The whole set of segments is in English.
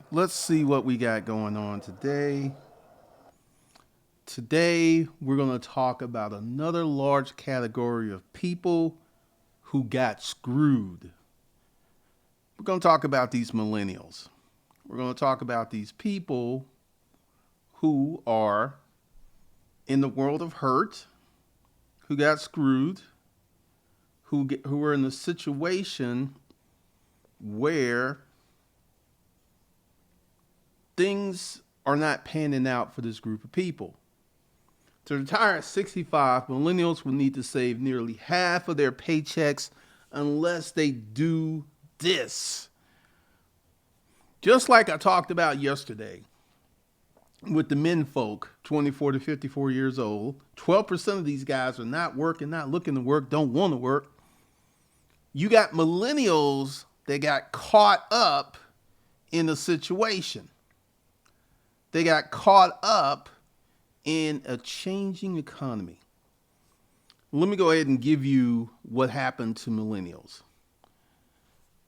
Let's see what we got going on today. Today, we're going to talk about another large category of people who got screwed. We're going to talk about these millennials. We're going to talk about these people who are in the world of hurt, who got screwed, who are in a situation where things are not panning out for this group of people. To retire at 65, millennials will need to save nearly half of their paychecks unless they do this. Just like I talked about yesterday with the men folk, 24 to 54 years old, 12% of these guys are not working, not looking to work, don't want to work. You got millennials that got caught up in a situation. They got caught up in a changing economy. Let me go ahead and give you what happened to millennials.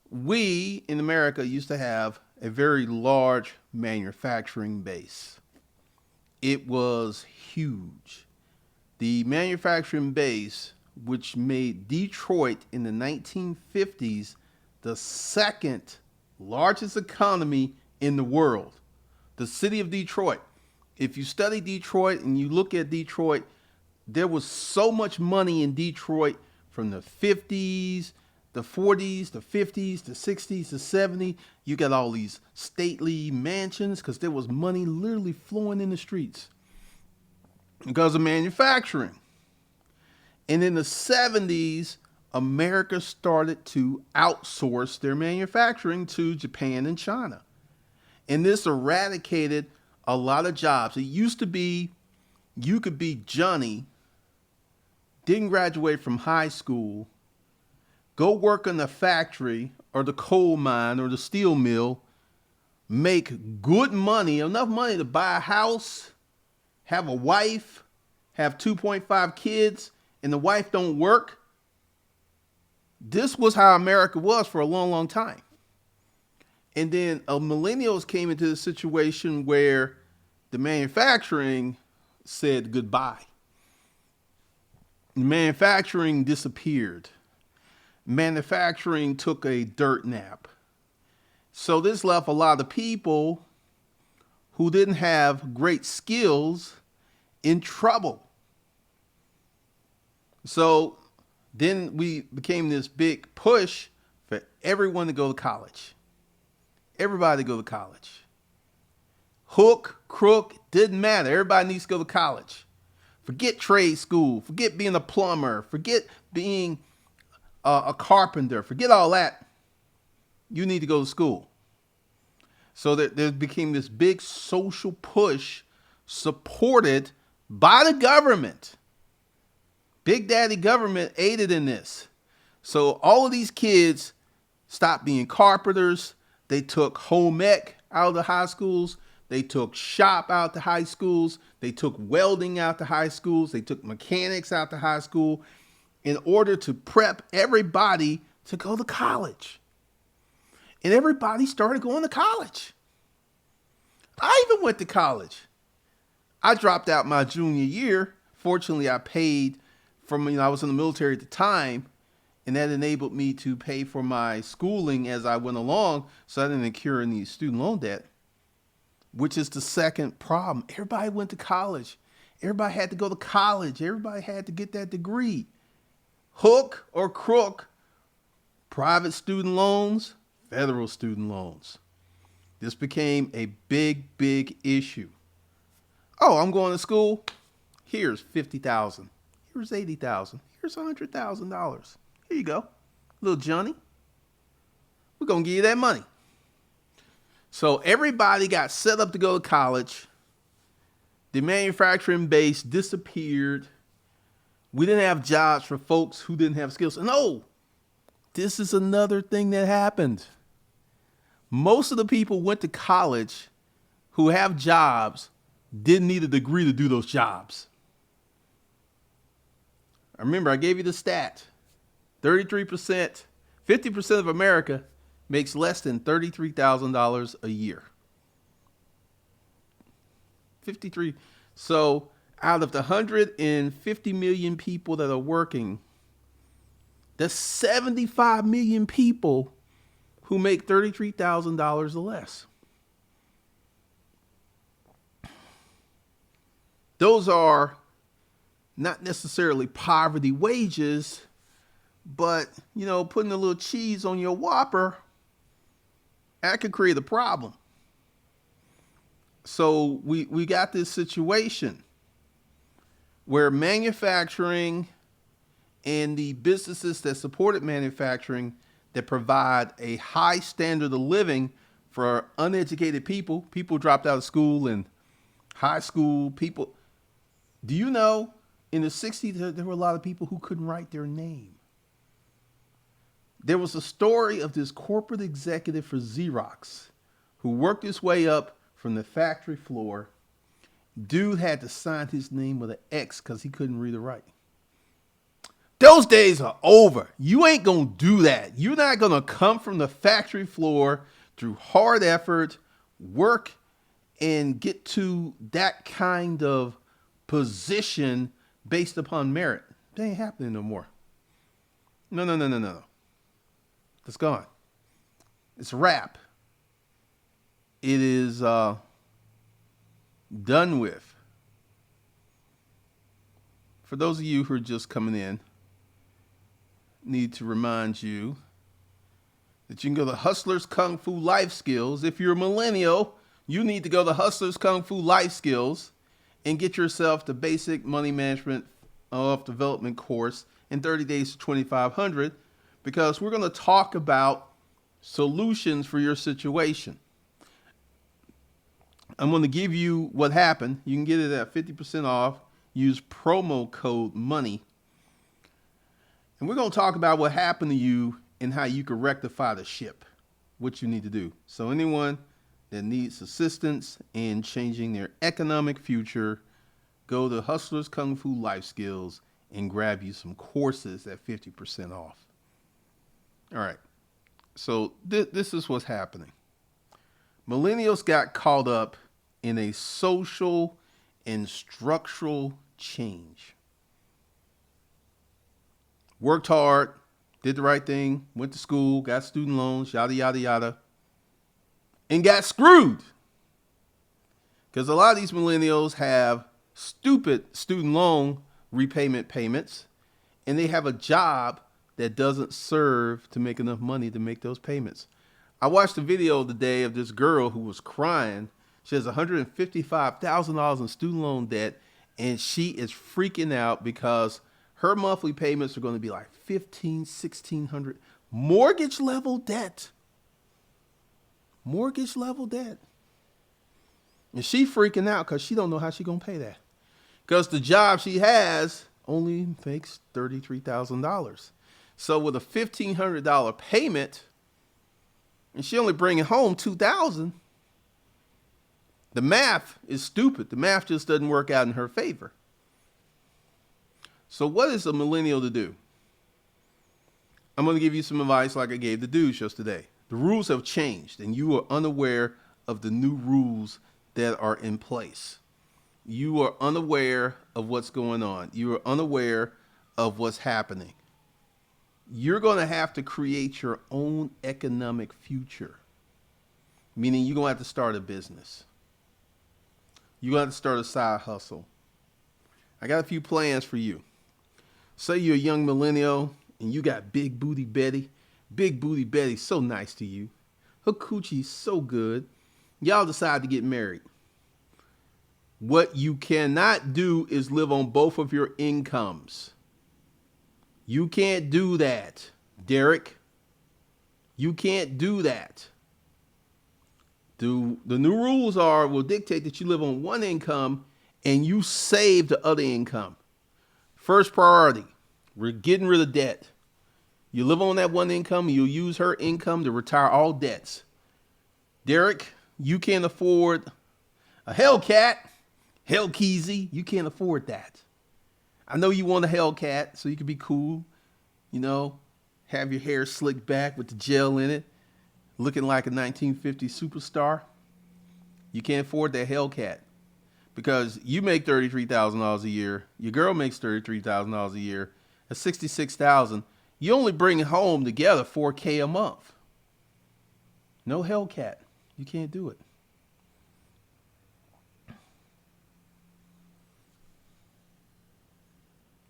We in America used to have a very large manufacturing base. It was huge. The manufacturing base, which made Detroit in the 1950s the second largest economy in the world. The city of Detroit. If you study Detroit and you look at Detroit, there was so much money in Detroit from the 50s, the 40s, the 50s, the 60s, the 70s. You got all these stately mansions because there was money literally flowing in the streets because of manufacturing. And in the 70s, America started to outsource their manufacturing to Japan and China. And this eradicated a lot of jobs. It used to be you could be Johnny, didn't graduate from high school, go work in the factory or the coal mine or the steel mill, make good money, enough money to buy a house, have a wife, have 2.5 kids, and the wife don't work. This was how America was for a long, long time. And then millennials came into the situation where the manufacturing said goodbye. Manufacturing disappeared. Manufacturing took a dirt nap. So this left a lot of people who didn't have great skills in trouble. So then we became this big push for everyone to go to college. Everybody to go to college. Hook, crook, didn't matter. Everybody needs to go to college. Forget trade school. Forget being a plumber. Forget being a carpenter. Forget all that. You need to go to school. So that there became this big social push supported by the government. Big Daddy government aided in this. So all of these kids stopped being carpenters. They took home ec out of the high schools. They took shop out to high schools. They took welding out to high schools. They took mechanics out to high school in order to prep everybody to go to college. And everybody started going to college. I even went to college. I dropped out my junior year. Fortunately, I paid from, I was in the military at the time, and that enabled me to pay for my schooling as I went along, so I didn't incur any student loan debt, which is the second problem. Everybody went to college. Everybody had to go to college. Everybody had to get that degree. Hook or crook, private student loans, federal student loans. This became a big, big issue. Oh, I'm going to school. Here's $50,000. Here's $80,000. Here's $100,000. Here you go, little Johnny. We're going to give you that money. So everybody got set up to go to college. The manufacturing base disappeared. We didn't have jobs for folks who didn't have skills. No, this is another thing that happened. Most of the people went to college who have jobs didn't need a degree to do those jobs. I remember I gave you the stat. 33%, 50% of America makes less than $33,000 a year. 53. So out of the 150 million people that are working, there's 75 million people who make $33,000 or less. Those are not necessarily poverty wages, but, you know, putting a little cheese on your Whopper, that could create a problem. So we got this situation where manufacturing and the businesses that supported manufacturing that provide a high standard of living for uneducated people, people dropped out of school and high school people. Do you know in the 60s, there were a lot of people who couldn't write their name? There was a story of this corporate executive for Xerox who worked his way up from the factory floor. Dude had to sign his name with an X because he couldn't read or write. Those days are over. You ain't going to do that. You're not going to come from the factory floor through hard effort, work, and get to that kind of position based upon merit. That ain't happening no more. No. It's gone. It's a wrap. It is done with. For those of you who are just coming in, need to remind you that you can go to Hustlers Kung Fu Life Skills. If you're a millennial, you need to go to Hustlers Kung Fu Life Skills and get yourself the basic money management of development course in 30 days to 2,500, because we're going to talk about solutions for your situation. I'm going to give you what happened. You can get it at 50% off. Use promo code MONEY. And we're going to talk about what happened to you and how you can rectify the ship, what you need to do. So anyone that needs assistance in changing their economic future, go to Hustlers Kung Fu Life Skills and grab you some courses at 50% off. All right. So this is what's happening. Millennials got caught up in a social and structural change. Worked hard, did the right thing, went to school, got student loans, yada, yada, yada, and got screwed. Because a lot of these millennials have stupid student loan repayment payments, and they have a job that doesn't serve to make enough money to make those payments. I watched a video today of this girl who was crying. She has $155,000 in student loan debt, and she is freaking out because her monthly payments are going to be like $1,500, $1,600. Mortgage level debt. Mortgage level debt. And she freaking out because she don't know how she's going to pay that. Because the job she has only makes $33,000. So with a $1,500 payment, and she only bringing home $2,000, the math is stupid. The math just doesn't work out in her favor. So what is a millennial to do? I'm going to give you some advice like I gave the dudes yesterday. The rules have changed, and you are unaware of the new rules that are in place. You are unaware of what's going on. You are unaware of what's happening. You're going to have to create your own economic future, meaning you're going to have to start a business. You're going to have to start a side hustle. I got a few plans for you. Say you're a young millennial and you got Big Booty Betty. Big Booty Betty's so nice to you. Her coochie's so good. Y'all decide to get married. What you cannot do is live on both of your incomes. You can't do that, Derek. You can't do that. The new rules will dictate that you live on one income and you save the other income. First priority, we're getting rid of debt. You live on that one income, and you'll use her income to retire all debts. Derek, you can't afford a Hellcat, Hellkeezy. You can't afford that. I know you want a Hellcat so you can be cool, you know, have your hair slicked back with the gel in it, looking like a 1950s superstar. You can't afford that Hellcat. because you make $33,000 a year. Your girl makes $33,000 a year. That's 66,000. You only bring home together $4K a month. No Hellcat. You can't do it.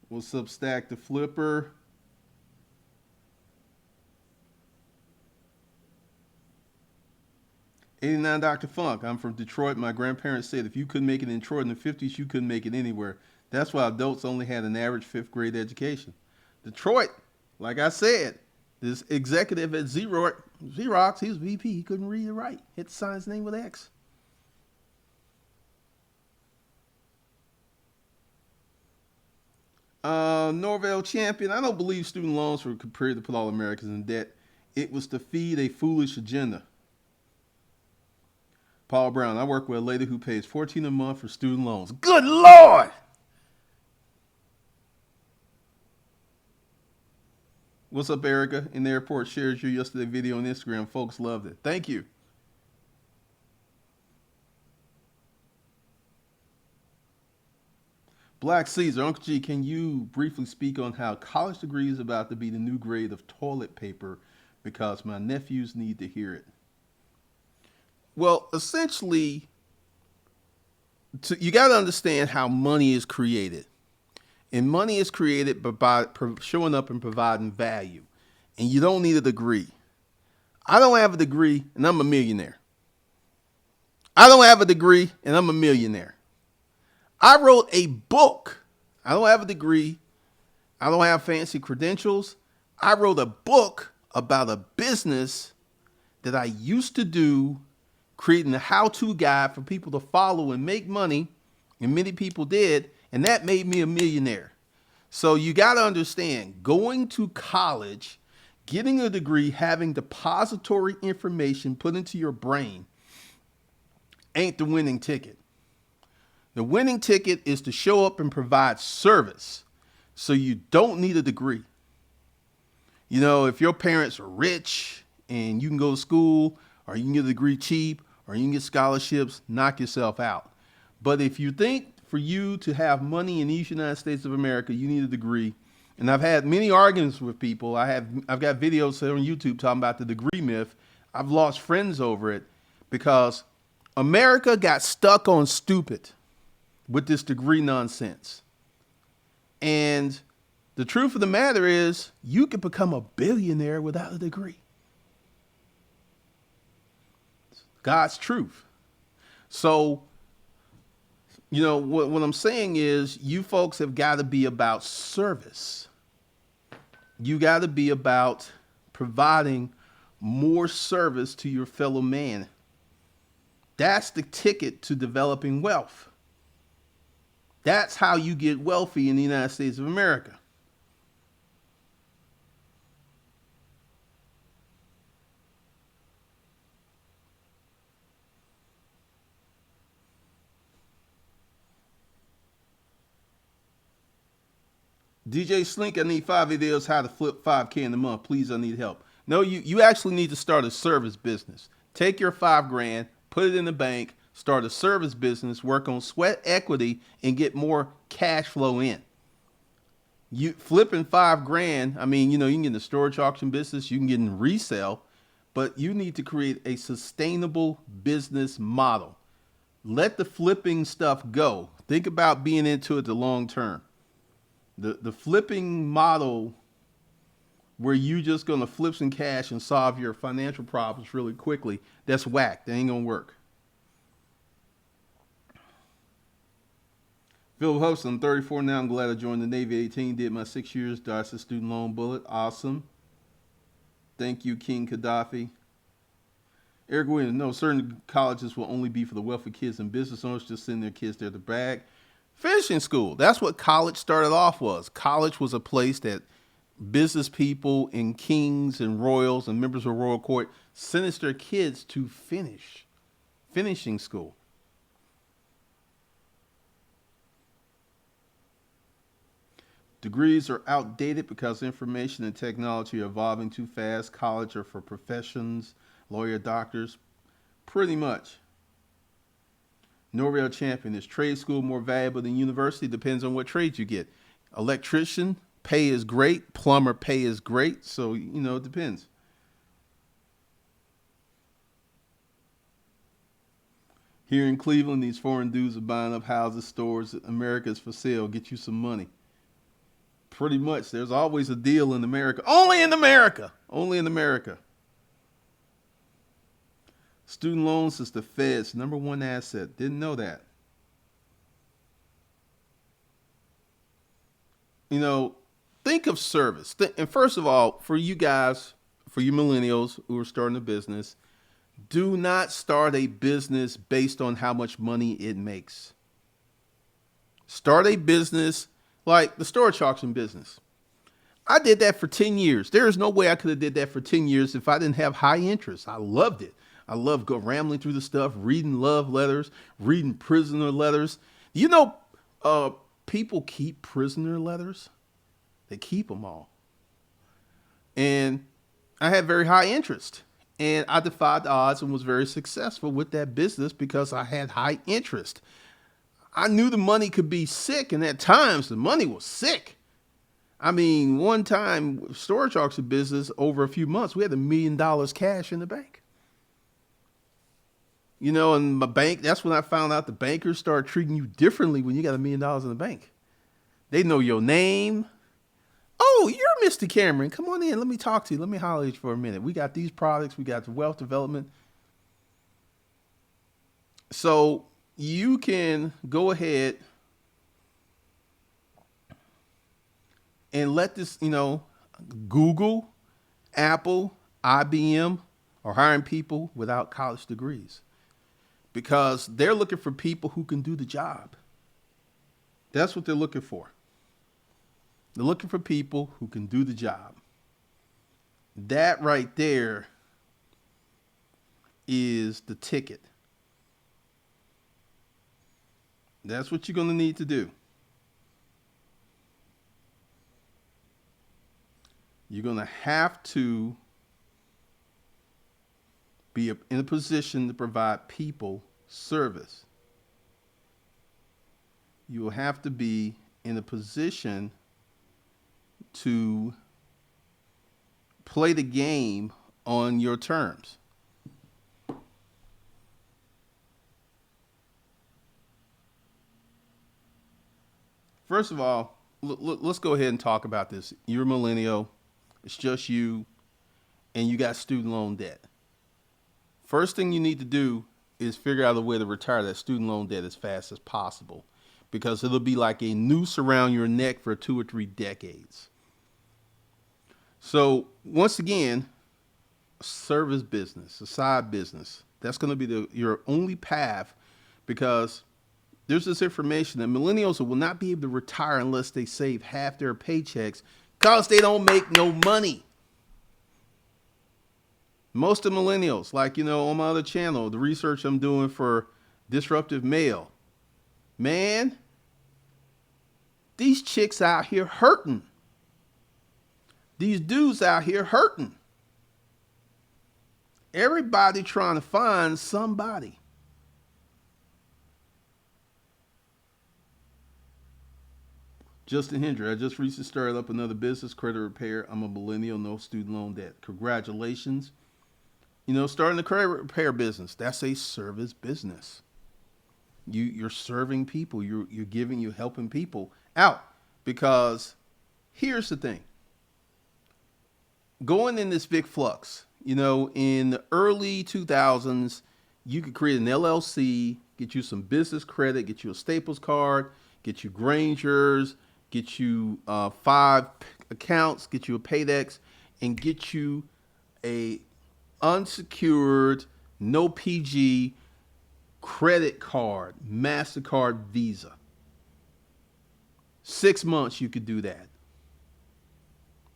What's up, Stack the Flipper? '89 Dr. Funk. I'm from Detroit. My grandparents said if you couldn't make it in Detroit in the '50s, you couldn't make it anywhere. That's why adults only had an average fifth grade education. Detroit, like I said, this executive at Xerox, he was VP. He couldn't read or write. He had to sign his name with X. Norvell Champion. I don't believe student loans were prepared to put all Americans in debt. It was to feed a foolish agenda. Paul Brown. I work with a lady who pays $14 a month for student loans. Good Lord! What's up, Erica? In the airport shared your yesterday video on Instagram. Folks loved it. Thank you. Black Caesar. Uncle G, can you briefly speak on how college degree is about to be the new grade of toilet paper because my nephews need to hear it? Well, essentially, you got to understand how money is created. And money is created by showing up and providing value. And you don't need a degree. I don't have a degree and I'm a millionaire. I don't have a degree and I'm a millionaire. I wrote a book. I don't have a degree. I don't have fancy credentials. I wrote a book about a business that I used to do, creating a how-to guide for people to follow and make money. And many people did. And that made me a millionaire. So you got to understand, going to college, getting a degree, having depository information put into your brain ain't the winning ticket. The winning ticket is to show up and provide service. So you don't need a degree. You know, if your parents are rich and you can go to school, or you can get a degree cheap, or you can get scholarships, knock yourself out. But if you think for you to have money in these United States of America, you need a degree. And I've had many arguments with people. I've got videos on YouTube talking about the degree myth. I've lost friends over it because America got stuck on stupid with this degree nonsense. And the truth of the matter is, you can become a billionaire without a degree. God's truth. So, you know, what I'm saying is, you folks have got to be about service. You got to be about providing more service to your fellow man. That's the ticket to developing wealth. That's how you get wealthy in the United States of America. DJ Slink, I need 5 videos how to flip 5K in a month. Please, I need help. No, you actually need to start a service business. Take your 5 grand, put it in the bank, start a service business, work on sweat equity, and get more cash flow in. You flipping 5 grand, I mean, you know, you can get in the storage auction business, you can get in resale, but you need to create a sustainable business model. Let the flipping stuff go. Think about being into it the long term. The flipping model where you just going to flip some cash and solve your financial problems really quickly, that's whack. That ain't going to work. Phil Host, I'm 34 now. I'm glad I joined the Navy 18. Did my 6 years, dodged the student loan bullet. Awesome. Thank you, King Gaddafi. Eric Williams, no, certain colleges will only be for the wealthy kids and business owners just sending their kids there to brag. Finishing school. That's what college started off was. College was a place that business people and kings and royals and members of royal court sentenced their kids to finish. Finishing school. Degrees are outdated because information and technology are evolving too fast. College are for professions, lawyer, doctors, pretty much. No real champion. Is trade school more valuable than university? Depends on what trade you get. Electrician, pay is great. Plumber, pay is great. So, it depends. Here in Cleveland, these foreign dudes are buying up houses, stores. America's for sale. Get you some money. Pretty much. There's always a deal in America. Only in America. Only in America. Student loans is the Fed's number one asset. Didn't know that. Think of service. And first of all, for you guys, for you millennials who are starting a business, do not start a business based on how much money it makes. Start a business like the storage auction business. I did that for 10 years. There is no way I could have did that for 10 years if I didn't have high interest. I loved it. I love go rambling through the stuff, reading love letters, reading prisoner letters. People keep prisoner letters. They keep them all. And I had very high interest. And I defied the odds and was very successful with that business because I had high interest. I knew the money could be sick, and at times the money was sick. I mean, one time, storage auction business, over a few months, we had $1 million cash in the bank. And my bank, that's when I found out the bankers start treating you differently when you got $1 million in the bank. They know your name. Oh, you're Mr. Cameron. Come on in. Let me talk to you. Let me holler at you for a minute. We got these products. We got the wealth development. So you can go ahead and let this, Google, Apple, IBM are hiring people without college degrees because they're looking for people who can do the job. That's what they're looking for. They're looking for people who can do the job. That right there is the ticket. That's what you're going to need to do. You're going to have to be in a position to provide people service. You will have to be in a position to play the game on your terms. First of all, let's go ahead and talk about this. You're a millennial. It's just you, and you got student loan debt. First thing you need to do is figure out a way to retire that student loan debt as fast as possible, because it'll be like a noose around your neck for 2 or 3 decades. So once again, a service business, a side business, that's going to be your only path, because there's this information that millennials will not be able to retire unless they save half their paychecks because they don't make no money. Most of millennials, like, on my other channel, the research I'm doing for Disruptive Male, man, these chicks out here hurting. These dudes out here hurting. Everybody trying to find somebody. Justin Hendry, I just recently started up another business, credit repair. I'm a millennial, no student loan debt. Congratulations. Starting the credit repair business, that's a service business. You're serving people. You're helping people out, because here's the thing. Going in this big flux, in the early 2000s, you could create an LLC, get you some business credit, get you a Staples card, get you Granger's, get you 5 accounts, get you a Paydex, and get you a unsecured, no PG credit card, MasterCard, Visa. 6 months you could do that.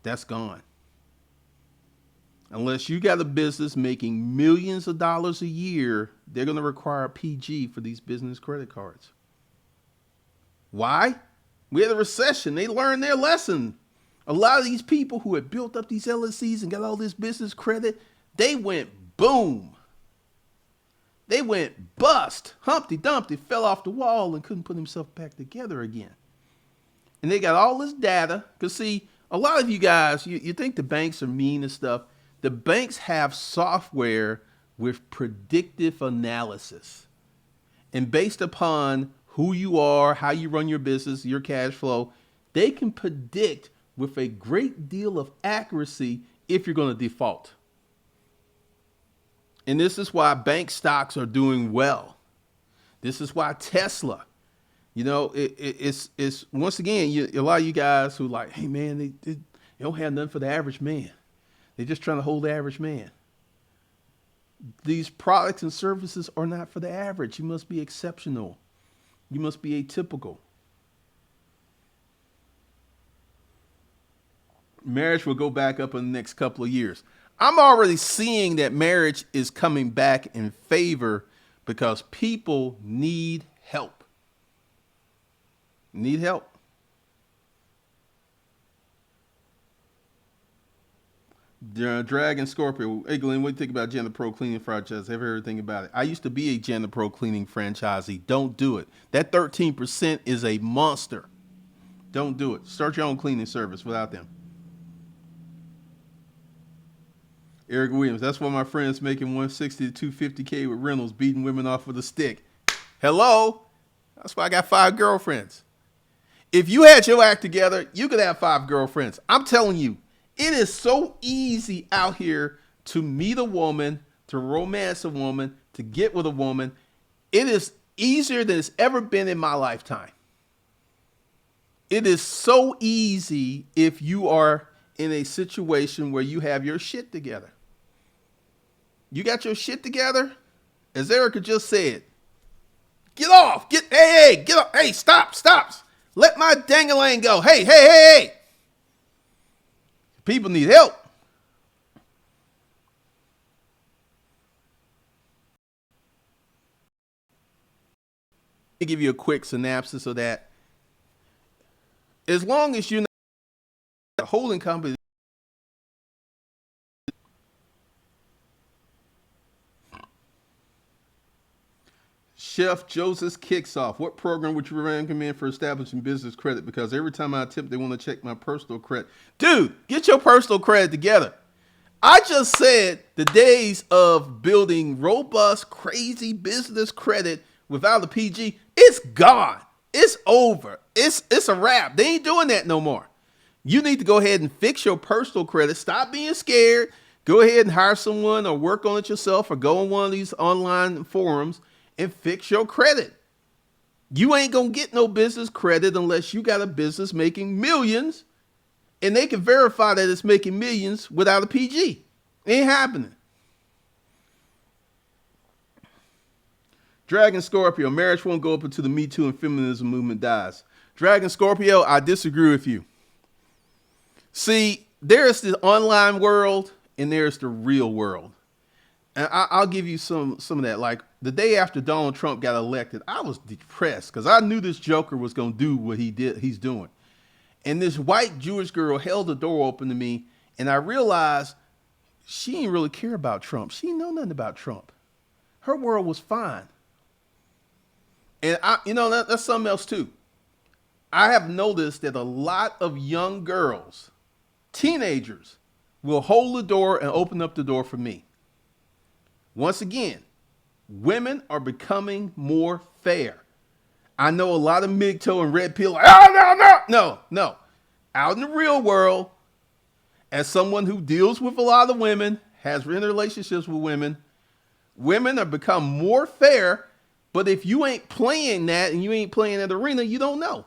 That's gone. Unless you got a business making millions of dollars a year, they're going to require a PG for these business credit cards. Why? We had a recession. They learned their lesson. A lot of these people who had built up these LLCs and got all this business credit, they went boom. They went bust. Humpty Dumpty fell off the wall and couldn't put himself back together again. And they got all this data. Because, see, a lot of you guys, you think the banks are mean and stuff. The banks have software with predictive analysis. And based upon who you are, how you run your business, your cash flow, they can predict with a great deal of accuracy if you're going to default. And this is why bank stocks are doing well. This is why Tesla, it's once again, a lot of you guys who like, hey man, they don't have nothing for the average man. They're just trying to hold the average man. These products and services are not for the average. You must be exceptional. You must be atypical. Marriage will go back up in the next couple of years. I'm already seeing that marriage is coming back in favor because people need help. Need help. Dragon Scorpio. Hey Glenn, what do you think about Jana Pro cleaning franchise? Have you heard anything about it? I used to be a Jana Pro cleaning franchisee. Don't do it. That 13% is a monster. Don't do it. Start your own cleaning service without them. Eric Williams, that's why my friend's making 160 to 250K with rentals, beating women off with a stick. Hello? That's why I got 5 girlfriends. If you had your act together, you could have 5 girlfriends. I'm telling you, it is so easy out here to meet a woman, to romance a woman, to get with a woman. It is easier than it's ever been in my lifetime. It is so easy if you are in a situation where you have your shit together. You got your shit together? As Erica just said, get off. Get off. Hey, stop. Let my dang-a-lang go. Hey. People need help. Let me give you a quick synopsis of that. As long as you're not a holding company, Chef Joseph kicks off. What program would you recommend for establishing business credit? Because every time I attempt, they want to check my personal credit. Dude, get your personal credit together. I just said the days of building robust, crazy business credit without a PG, it's gone. It's over. It's a wrap. They ain't doing that no more. You need to go ahead and fix your personal credit. Stop being scared. Go ahead and hire someone or work on it yourself or go on one of these online forums and fix your credit. You ain't going to get no business credit unless you got a business making millions and they can verify that it's making millions without a PG. Ain't happening. Dragon Scorpio, marriage won't go up until the Me Too and feminism movement dies. Dragon Scorpio, I disagree with you. See, there's the online world and there's the real world. And I'll give you some of that. Like the day after Donald Trump got elected, I was depressed because I knew this joker was going to do what he's doing. And this white Jewish girl held the door open to me, and I realized she didn't really care about Trump. She didn't know nothing about Trump. Her world was fine. And that's something else too. I have noticed that a lot of young girls, teenagers, will hold the door and open up the door for me. Once again, women are becoming more fair. I know a lot of MGTOW and red pill like, no. Out in the real world, as someone who deals with a lot of women, has relationships with women, women are become more fair. But if you ain't playing that and you ain't playing that arena, you don't know.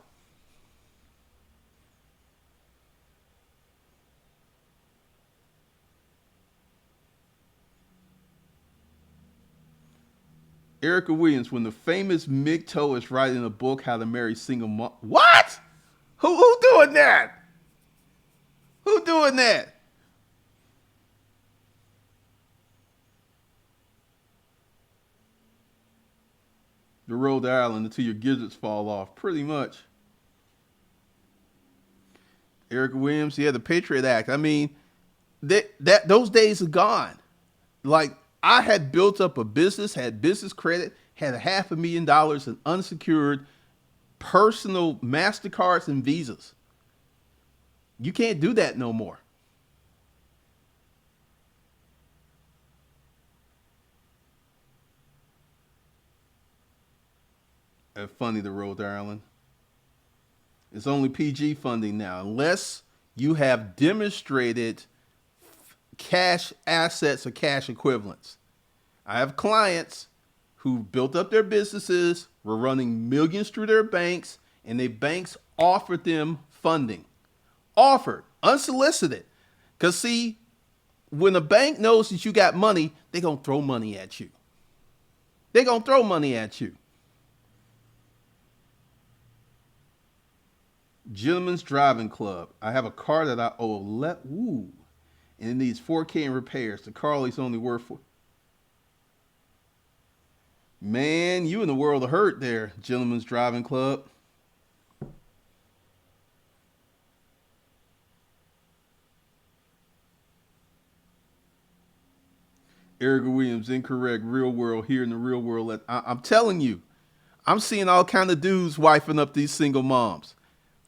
Erica Williams, when the famous MGTOW is writing a book, How to Marry Single Mom. What? Who doing that? Who doing that? The Rhode Island until your gizzards fall off, pretty much. Erica Williams, yeah, the Patriot Act. I mean, those days are gone. Like, I had built up a business, had business credit, had $500,000 in unsecured personal MasterCards and Visas. You can't do that no more. Funny to Rhode Island. It's only PG funding now, unless you have demonstrated cash assets or cash equivalents. I have clients who built up their businesses, were running millions through their banks, and the banks offered them funding. Offered, unsolicited. Because see, when a bank knows that you got money, they're going to throw money at you. They're going to throw money at you. Gentlemen's Driving Club. I have a car that I owe. And it needs $4K in repairs. The car is only worth $4. Man, you in the world of hurt there, Gentlemen's Driving Club. Erica Williams, incorrect. Real world, here in the real world. I'm telling you, I'm seeing all kind of dudes wifing up these single moms.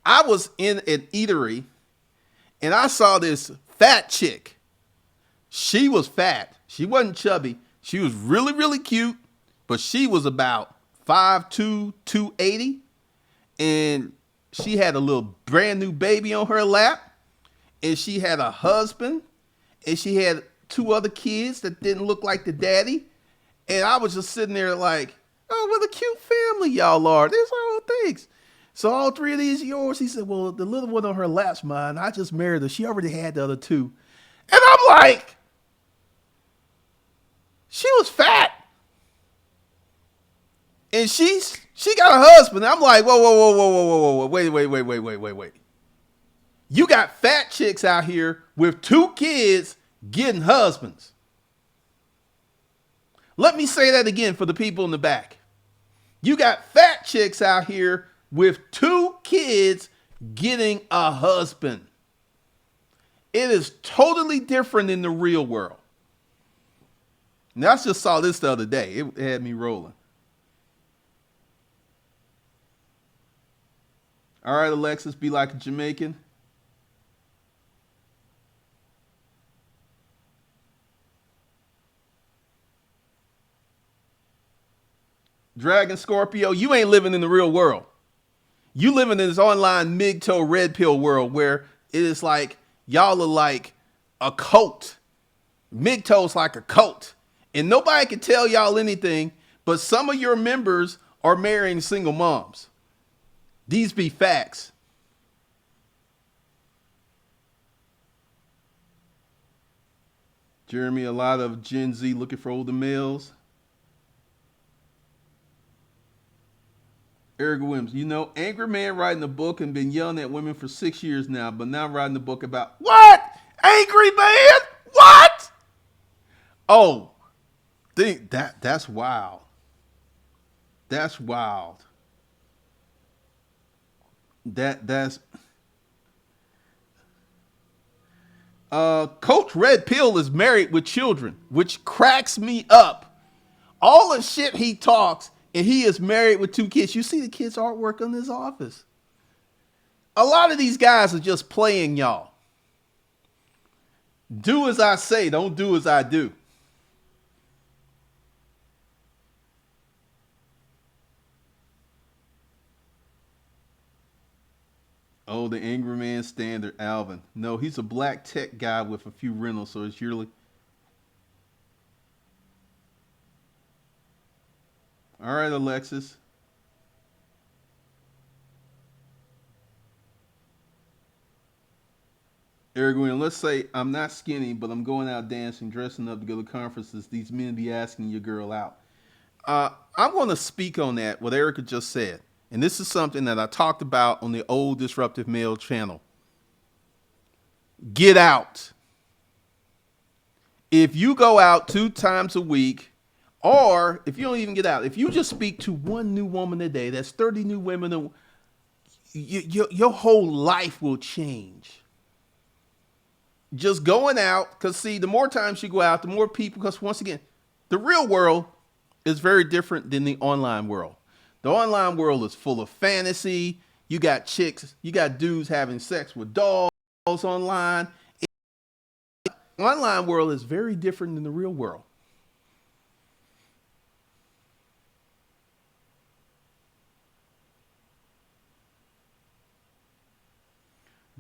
I was in an eatery and I saw this fat chick. She was fat. She wasn't chubby. She was really, really cute, but she was about 5'2", 280. And she had a little brand new baby on her lap. And she had a husband. And she had 2 other kids that didn't look like the daddy. And I was just sitting there like, oh, what a cute family y'all are. There's all things. So all 3 of these are yours? He said, well, the little one on her lap's mine. I just married her. She already had the other 2. And I'm like, she was fat. And she got a husband. I'm like, whoa. Wait. You got fat chicks out here with 2 kids getting husbands. Let me say that again for the people in the back. You got fat chicks out here with 2 kids getting a husband. It is totally different in the real world. Now, I just saw this the other day. It had me rolling. All right, Alexis, be like a Jamaican. Dragon Scorpio, you ain't living in the real world. You living in this online MGTOW red pill world where it is like y'all are like a cult. MGTOW's like a cult. And nobody can tell y'all anything, but some of your members are marrying single moms. These be facts. Jeremy, a lot of Gen Z looking for older males. Eric Williams, you know, angry man writing a book and been yelling at women for 6 years now, but now writing a book about what? Angry man? What? Oh, that's wild. That's wild. That's Coach Red Pill is married with children, which cracks me up. All the shit he talks, and he is married with 2 kids. You see the kids' artwork in his office. A lot of these guys are just playing y'all. Do as I say, don't do as I do. Oh, the angry man standard, Alvin. No, he's a black tech guy with a few rentals, so it's yearly. All right, Alexis. Eric Williams, let's say I'm not skinny, but I'm going out dancing, dressing up to go to conferences. These men be asking your girl out. I'm going to speak on that, what Erica just said. And this is something that I talked about on the old Disruptive Male channel. Get out. If you go out 2 times a week, or if you don't even get out, if you just speak to 1 new woman a day, that's 30 new women, your whole life will change. Just going out, because see, the more times you go out, the more people, because once again, The real world is very different than the online world. The online world is full of fantasy. You got chicks, you got dudes having sex with dolls online. Online world is very different than the real world.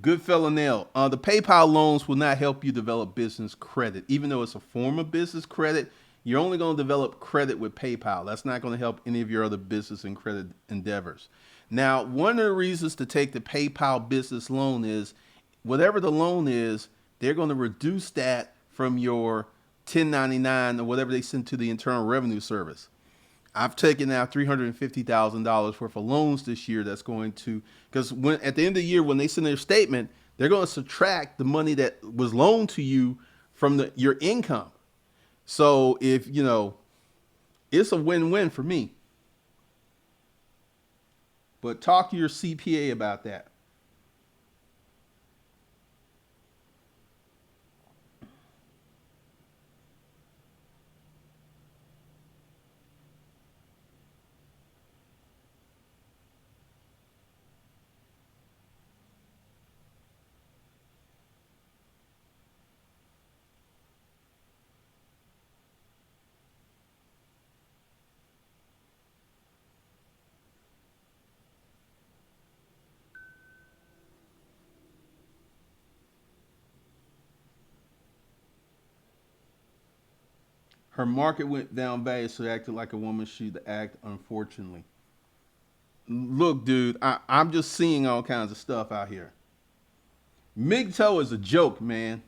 Good fella nail. The PayPal loans will not help you develop business credit. Even though it's a form of business credit, you're only going to develop credit with PayPal. That's not going to help any of your other business and credit endeavors. Now, one of the reasons to take the PayPal business loan is whatever the loan is, they're going to reduce that from your 1099 or whatever they send to the Internal Revenue Service. I've taken out $350,000 worth of loans this year. That's going to, because when at the end of the year, when they send their statement, they're going to subtract the money that was loaned to you from your income. So if it's a win-win for me. But talk to your CPA about that. Her market went down bad, so acted like a woman should act, unfortunately. Look, dude, I'm just seeing all kinds of stuff out here. MGTOW is a joke, man.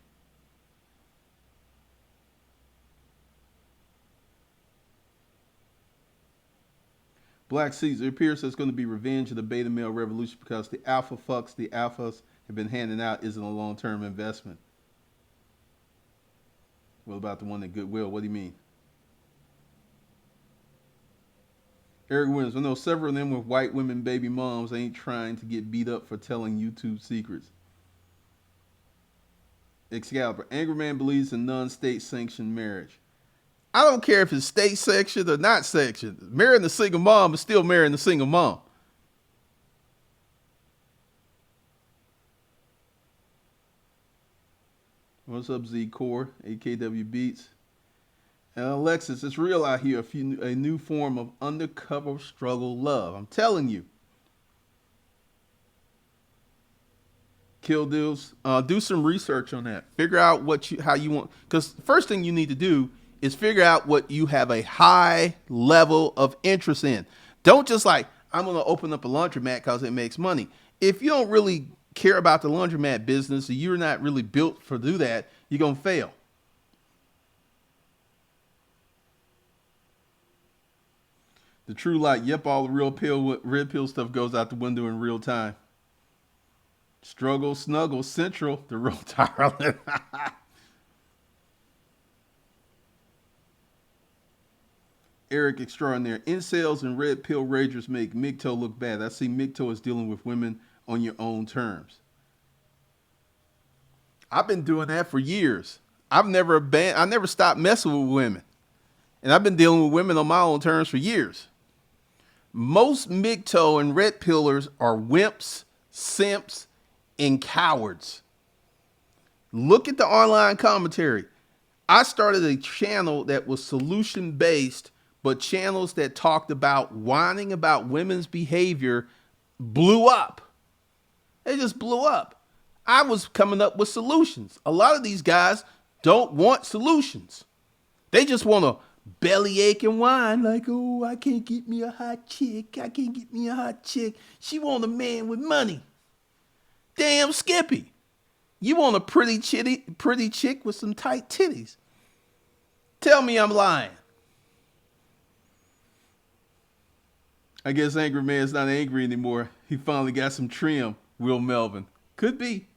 Black Seeds, it appears there's going to be revenge of the beta male revolution because the alpha fucks the alphas have been handing out isn't a long-term investment. What about the one at Goodwill? What do you mean? Eric Williams, I know several of them with white women baby moms ain't trying to get beat up for telling YouTube secrets. Excalibur, Angry Man believes in non-state sanctioned marriage. I don't care if it's state sanctioned or not sanctioned. Marrying a single mom is still marrying a single mom. What's up, Z Core, AKW Beats? And Alexis, it's real out here. A new form of undercover struggle love. I'm telling you. Kill deals. Do some research on that. Figure out how you want. Because the first thing you need to do is figure out what you have a high level of interest in. Don't just like, I'm going to open up a laundromat because it makes money. If you don't really care about the laundromat business, or you're not really built for do that, you're going to fail. The true light. Yep, all the red pill stuff goes out the window in real time. Struggle, snuggle, central, the real Ireland. Eric Extraordinaire. Incels and red pill ragers make MGTOW look bad. I see MGTOW as dealing with women on your own terms. I've been doing that for years. I never stopped messing with women. And I've been dealing with women on my own terms for years. Most MGTOW and red pillars are wimps, simps, and cowards. Look at the online commentary. I started a channel that was solution based, but channels that talked about whining about women's behavior blew up. They just blew up. I was coming up with solutions. A lot of these guys don't want solutions. They just want to bellyache and whine like, oh, I can't get me a hot chick. I can't get me a hot chick. She want a man with money. Damn Skippy. You want a pretty chick with some tight titties. Tell me I'm lying. I guess Angry Man's not angry anymore. He finally got some trim, Will Melvin. Could be.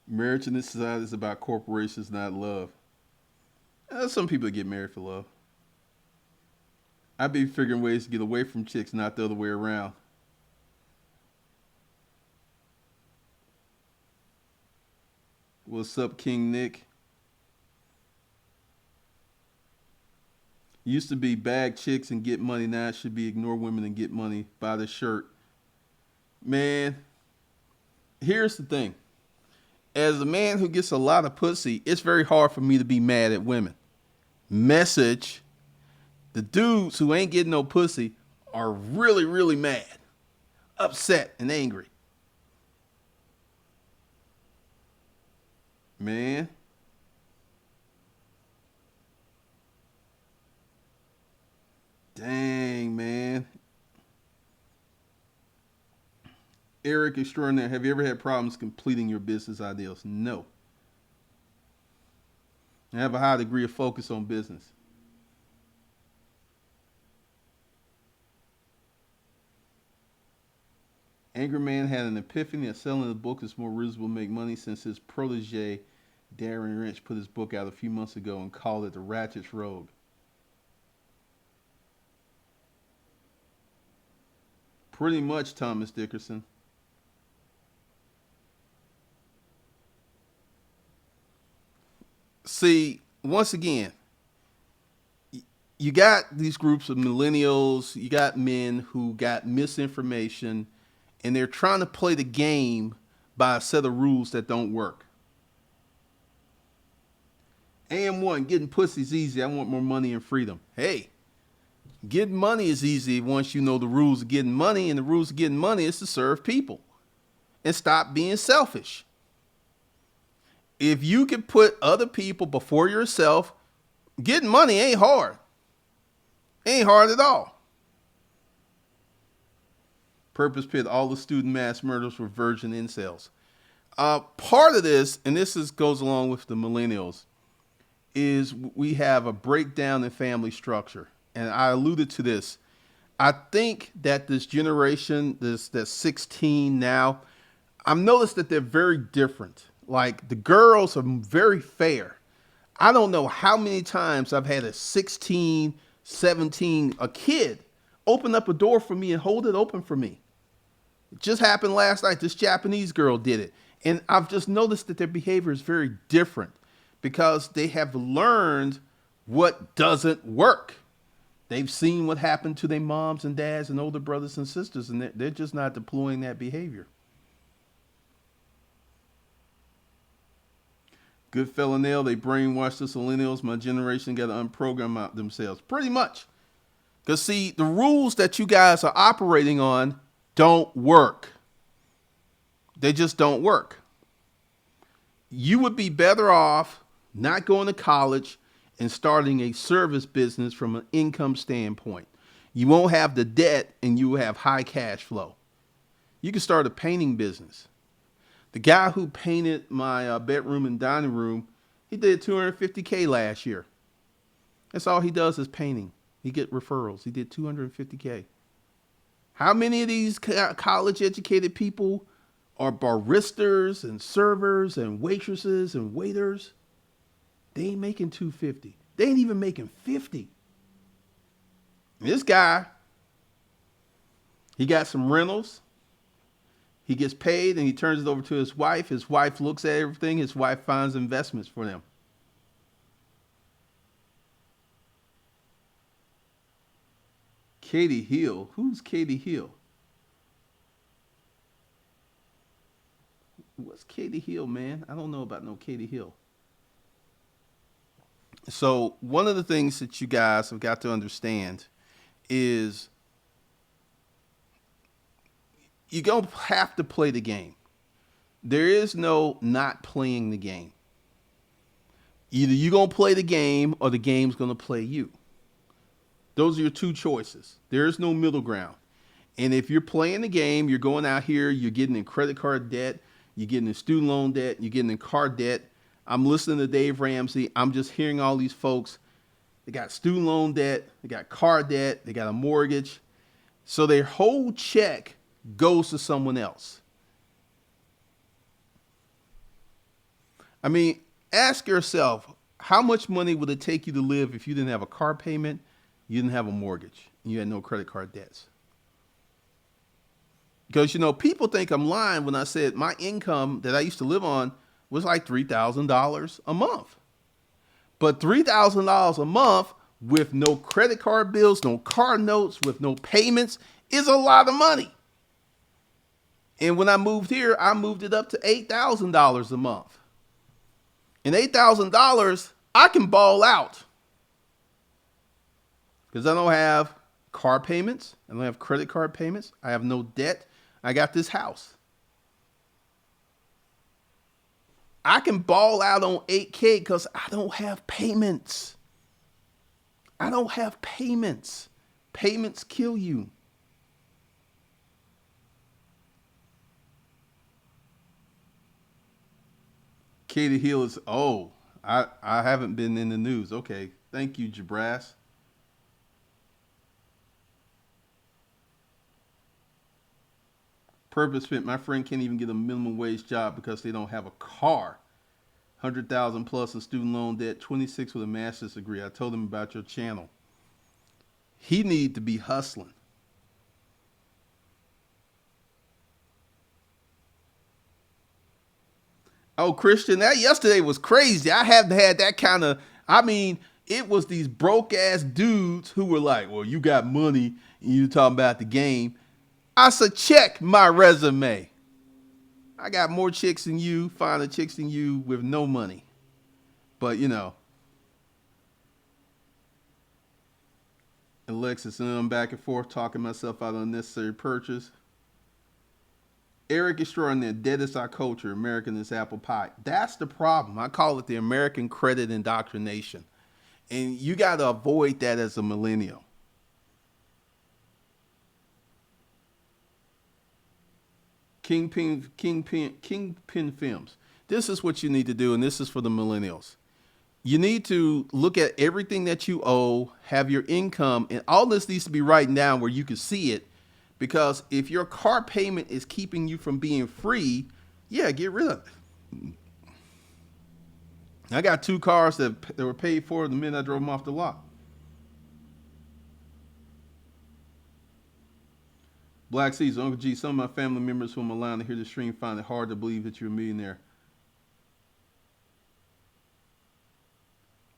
Marriage in this society is about corporations, not love. Some people get married for love. I'd be figuring ways to get away from chicks, not the other way around. What's up, King Nick? Used to be bag chicks and get money. Now it should be ignore women and get money. Buy the shirt. Man, here's the thing. As a man who gets a lot of pussy, it's very hard for me to be mad at women. Message: the dudes who ain't getting no pussy are really, really mad, upset, and angry. Man. Dang, man. Eric Extraordinaire, have you ever had problems completing your business ideals? No. I have a high degree of focus on business. Angry Man had an epiphany that selling the book is more reasonable to make money since his protege, Darren Lynch, put his book out a few months ago and called it The Ratchet's Rogue. Pretty much, Thomas Dickerson. See, once again, you got these groups of millennials, you got men who got misinformation, and they're trying to play the game by a set of rules that don't work. AM1, getting pussy's easy. I want more money and freedom. Hey, getting money is easy once you know the rules of getting money, and the rules of getting money is to serve people and stop being selfish. If you can put other people before yourself, getting money ain't hard. Ain't hard at all. Purpose Pit, all the student mass murders were virgin incels. Part of this, and goes along with the millennials, is we have a breakdown in family structure. And I alluded to this. I think that this generation, that's 16 now, I've noticed that they're very different. Like, the girls are very fair. I don't know how many times I've had a 16, 17, a kid open up a door for me and hold it open for me. It just happened last night. This Japanese girl did it. And I've just noticed that their behavior is very different because they have learned what doesn't work. They've seen what happened to their moms and dads and older brothers and sisters, and they're just not deploying that behavior. Good fella nail, they brainwashed us millennials. My generation got to unprogram out themselves. Pretty much. Because, see, the rules that you guys are operating on don't work. They just don't work. You would be better off not going to college and starting a service business from an income standpoint. You won't have the debt and you will have high cash flow. You can start a painting business. The guy who painted my bedroom and dining room, he did $250K last year. That's all he does is painting. He get referrals. He did $250K. How many of these college educated people are baristas and servers and waitresses and waiters? They ain't making $250. They ain't even making $50. This guy, he got some rentals. He gets paid and he turns it over to his wife. His wife looks at everything. His wife finds investments for them. Katie Hill. Who's Katie Hill? What's Katie Hill, man? I don't know about no Katie Hill. So one of the things that you guys have got to understand is you're going to have to play the game. There is no not playing the game. Either you're going to play the game or the game's going to play you. Those are your two choices. There is no middle ground. And if you're playing the game, you're going out here, you're getting in credit card debt, you're getting in student loan debt, you're getting in car debt. I'm listening to Dave Ramsey. I'm just hearing all these folks. They got student loan debt, they got car debt, they got a mortgage. So their whole check goes to someone else. I mean, ask yourself, how much money would it take you to live if you didn't have a car payment, you didn't have a mortgage, and you had no credit card debts? Because, people think I'm lying when I said my income that I used to live on was like $3,000 a month. But $3,000 a month with no credit card bills, no car notes, with no payments is a lot of money. And when I moved here, I moved it up to $8,000 a month. And $8,000, I can ball out because I don't have car payments. I don't have credit card payments. I have no debt. I got this house. I can ball out on 8K because I don't have payments. I don't have payments. Payments kill you. Katie Hill is, I haven't been in the news. Okay. Thank you, Jabras. Purpose Fit. My friend can't even get a minimum wage job because they don't have a car. 100,000 plus in student loan debt, 26 with a master's degree. I told him about your channel. He need to be hustling. Oh, Christian, that yesterday was crazy. I haven't had that kind of, it was these broke ass dudes who were like, well, you got money and you talking about the game. I said, check my resume. I got more chicks than you, finer chicks than you with no money. But, Alexis and I'm back and forth talking myself out of unnecessary purchase. Eric Extraordinaire, dead is our culture, American is apple pie. That's the problem. I call it the American credit indoctrination. And you got to avoid that as a millennial. Kingpin Films. This is what you need to do, and this is for the millennials. You need to look at everything that you owe, have your income, and all this needs to be written down where you can see it. Because if your car payment is keeping you from being free, get rid of it. I got 2 cars that were paid for the minute I drove them off the lot. Black Seas, Uncle G, some of my family members who I'm allowed to hear the stream find it hard to believe that you're a millionaire.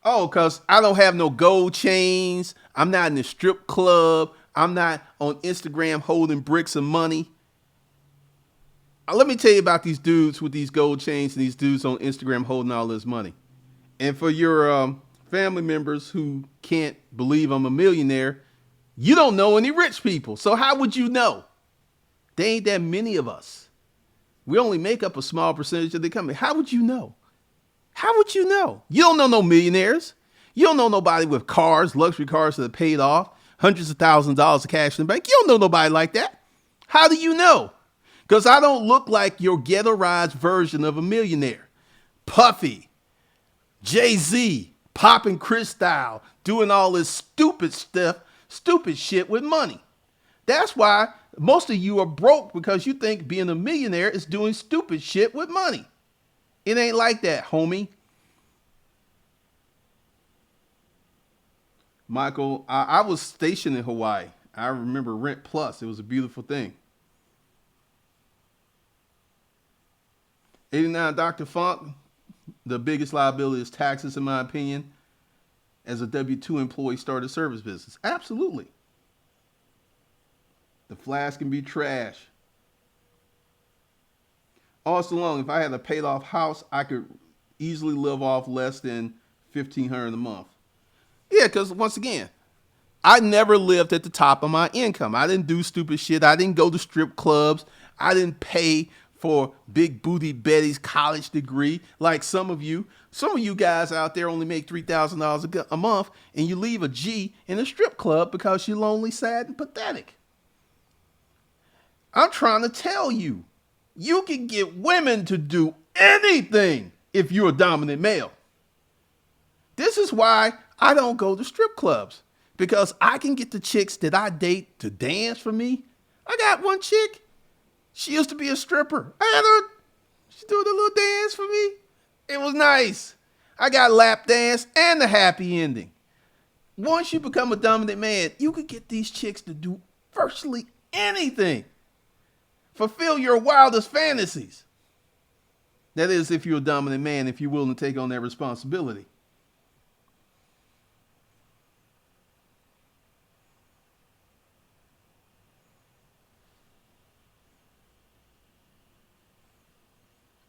Oh, because I don't have no gold chains. I'm not in the strip club. I'm not on Instagram holding bricks of money. Let me tell you about these dudes with these gold chains and these dudes on Instagram holding all this money. And for your family members who can't believe I'm a millionaire, you don't know any rich people. So how would you know? There ain't that many of us. We only make up a small percentage of the company. How would you know? How would you know? You don't know no millionaires. You don't know nobody with cars, luxury cars that are paid off, hundreds of thousands of dollars of cash in the bank. You don't know nobody like that. How do you know? Because I don't look like your ghettoized version of a millionaire. Puffy, Jay-Z, popping Cristal, doing all this stupid stuff, stupid shit with money. That's why most of you are broke, because you think being a millionaire is doing stupid shit with money. It ain't like that, homie. Michael, I was stationed in Hawaii. I remember Rent Plus. It was a beautiful thing. 89 Dr. Funk, the biggest liability is taxes, in my opinion. As a W-2 employee, start a service business. Absolutely. The flash can be trash. Also long, if I had a paid off house, I could easily live off less than $1,500 a month. Yeah, because once again, I never lived at the top of my income. I didn't do stupid shit. I didn't go to strip clubs. I didn't pay for Big Booty Betty's college degree like some of you. Some of you guys out there only make $3,000 a month, and you leave a G in a strip club because you're lonely, sad, and pathetic. I'm trying to tell you, you can get women to do anything if you're a dominant male. This is why I don't go to strip clubs, because I can get the chicks that I date to dance for me. I got one chick. She used to be a stripper. I had her. She did a little dance for me. It was nice. I got lap dance and the happy ending. Once you become a dominant man, you can get these chicks to do virtually anything. Fulfill your wildest fantasies. That is, if you're a dominant man, if you're willing to take on that responsibility.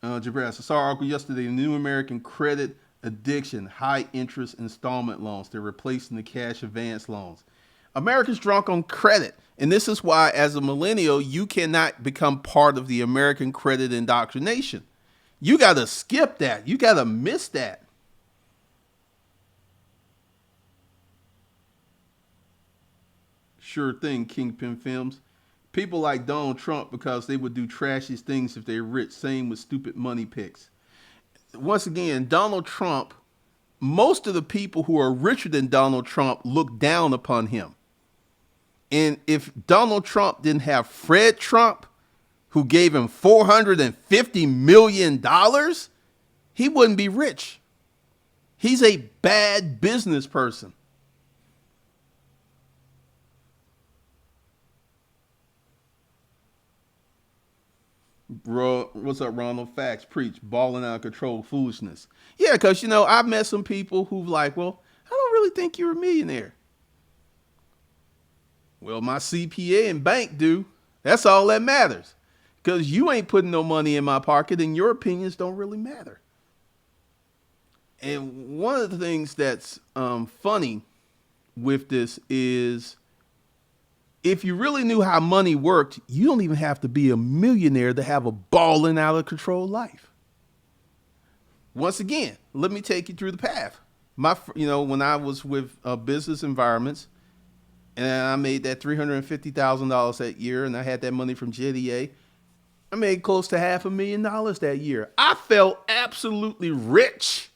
Jabras, I saw an article yesterday, the new American credit addiction, high interest installment loans. They're replacing the cash advance loans. America's drunk on credit. And this is why, as a millennial, you cannot become part of the American credit indoctrination. You got to skip that. You got to miss that. Sure thing, Kingpin Films. People like Donald Trump because they would do trashy things if they're rich. Same with stupid money picks. Once again, Donald Trump, most of the people who are richer than Donald Trump look down upon him. And if Donald Trump didn't have Fred Trump, who gave him $450 million, he wouldn't be rich. He's a bad business person. What's up, Ronald? Facts, preach, balling out of control, foolishness. Yeah, because, I've met some people who've like, well, I don't really think you're a millionaire. Well, my CPA and bank do. That's all that matters. Because you ain't putting no money in my pocket and your opinions don't really matter. And one of the things that's funny with this is if you really knew how money worked, you don't even have to be a millionaire to have a balling out of control life. Once again, let me take you through the path. When I was with business environments, and I made that $350,000 that year, and I had that money from JDA, I made close to $500,000 that year. I felt absolutely rich.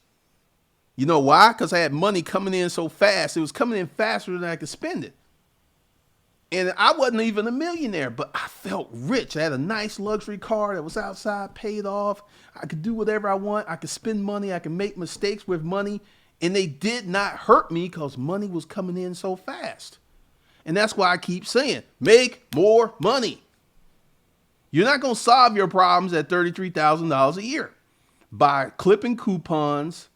You know why? Because I had money coming in so fast. It was coming in faster than I could spend it. And I wasn't even a millionaire, but I felt rich. I had a nice luxury car that was outside, paid off. I could do whatever I want. I could spend money. I could make mistakes with money. And they did not hurt me because money was coming in so fast. And that's why I keep saying, make more money. You're not going to solve your problems at $33,000 a year by clipping coupons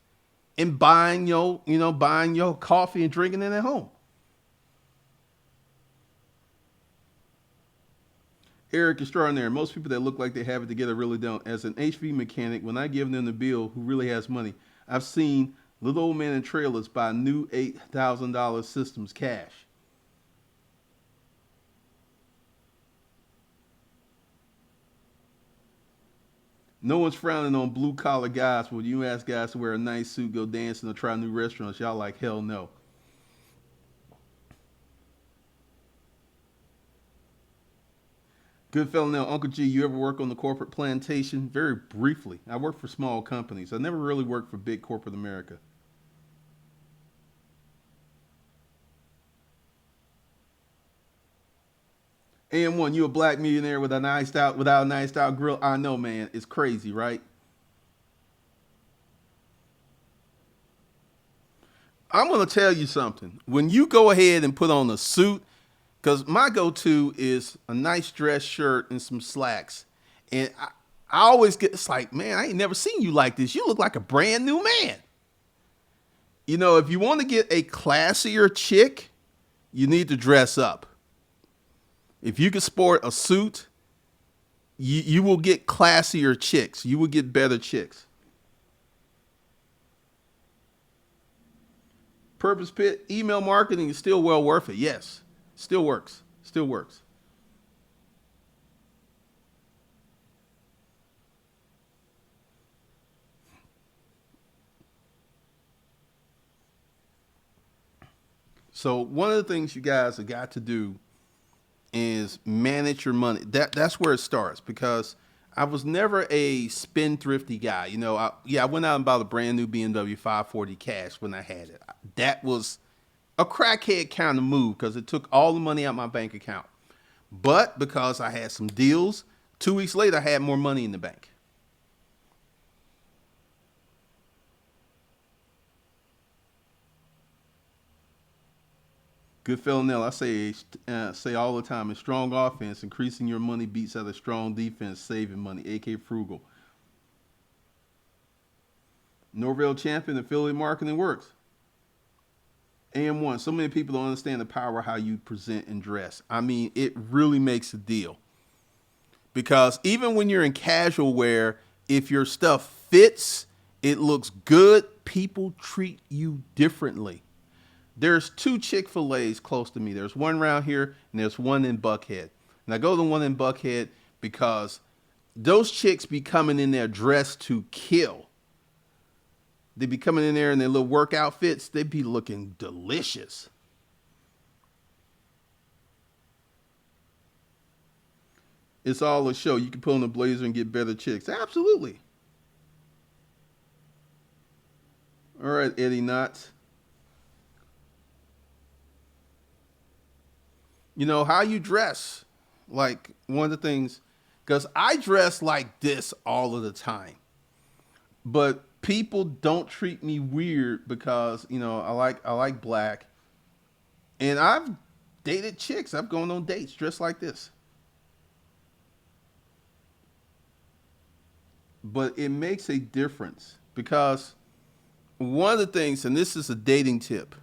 and buying your coffee and drinking it at home. Eric Extraordinary. Most people that look like they have it together really don't. As an HV mechanic, when I give them the bill who really has money, I've seen little old men in trailers buy new $8,000 systems cash. No one's frowning on blue collar guys. When you ask guys to wear a nice suit, go dancing, or try new restaurants, y'all like, hell no. Good fellow now, Uncle G, you ever work on the corporate plantation? Very briefly. I worked for small companies. I never really worked for big corporate America. AM1, you a black millionaire without a nice out grill? I know, man. It's crazy, right? I'm going to tell you something. When you go ahead and put on a suit, because my go-to is a nice dress shirt and some slacks. And I always it's like, man, I ain't never seen you like this. You look like a brand new man. If you want to get a classier chick, you need to dress up. If you can sport a suit, you will get classier chicks. You will get better chicks. Purpose Pit, email marketing is still well worth it. Yes, still works. Still works. So one of the things you guys have got to do is manage your money. That's where it starts, because I was never a spendthrifty guy. I went out and bought a brand new BMW 540 cash when I had it. That was a crackhead kind of move because it took all the money out of my bank account. But because I had some deals, 2 weeks later I had more money in the bank. Good fellow Nell, I say all the time, a strong offense, increasing your money beats out a strong defense, saving money, AK frugal. Norvell Champion, affiliate marketing works. AM1, so many people don't understand the power of how you present and dress. I mean, it really makes a deal. Because even when you're in casual wear, if your stuff fits, it looks good, people treat you differently. There's two Chick-fil-A's close to me. There's one around here and there's one in Buckhead. And I go to the one in Buckhead because those chicks be coming in there dressed to kill. They be coming in there in their little work outfits. They be looking delicious. It's all a show. You can put on a blazer and get better chicks. Absolutely. All right, Eddie Knotts. You know, how you dress. Like, one of the things, because I dress like this all of the time. But people don't treat me weird because, you know, I like black. And I've dated chicks. I've gone on dates dressed like this. But it makes a difference because one of the things, and this is a dating tip,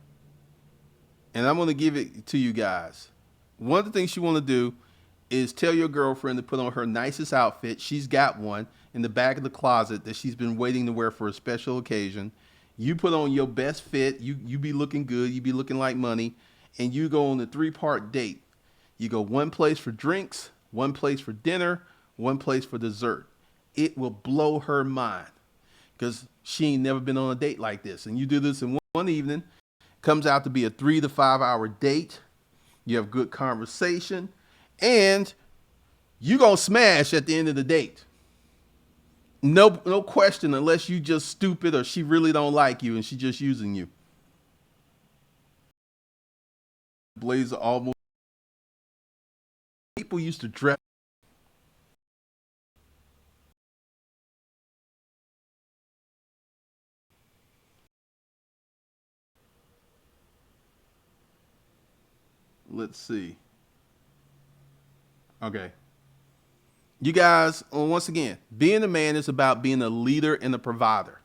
and I'm going to give it to you guys. One of the things you want to do is tell your girlfriend to put on her nicest outfit. She's got one in the back of the closet that she's been waiting to wear for a special occasion. You put on your best fit. You be looking good. You be looking like money. And you go on a 3-part date. You go one place for drinks, one place for dinner, one place for dessert. It will blow her mind because she ain't never been on a date like this. And you do this in one evening. Comes out to be a 3 to 5 hour date. You have good conversation. And you going to smash at the end of the date. No question, unless you just stupid or she really don't like you and she just using you. Blazer almost. People used to dress. Let's see. Okay. You guys, once again, being a man is about being a leader and a provider.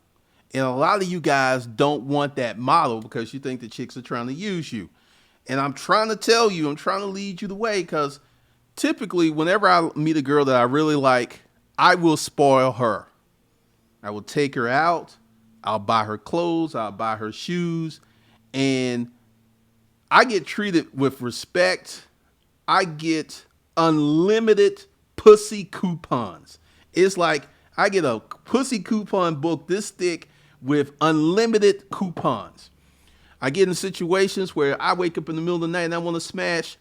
And a lot of you guys don't want that model because you think the chicks are trying to use you. And I'm trying to tell you, I'm trying to lead you the way because typically whenever I meet a girl that I really like, I will spoil her. I will take her out. I'll buy her clothes. I'll buy her shoes. And I get treated with respect. I get unlimited pussy coupons. It's like I get a pussy coupon book this thick with unlimited coupons. I get in situations where I wake up in the middle of the night and I want to smash.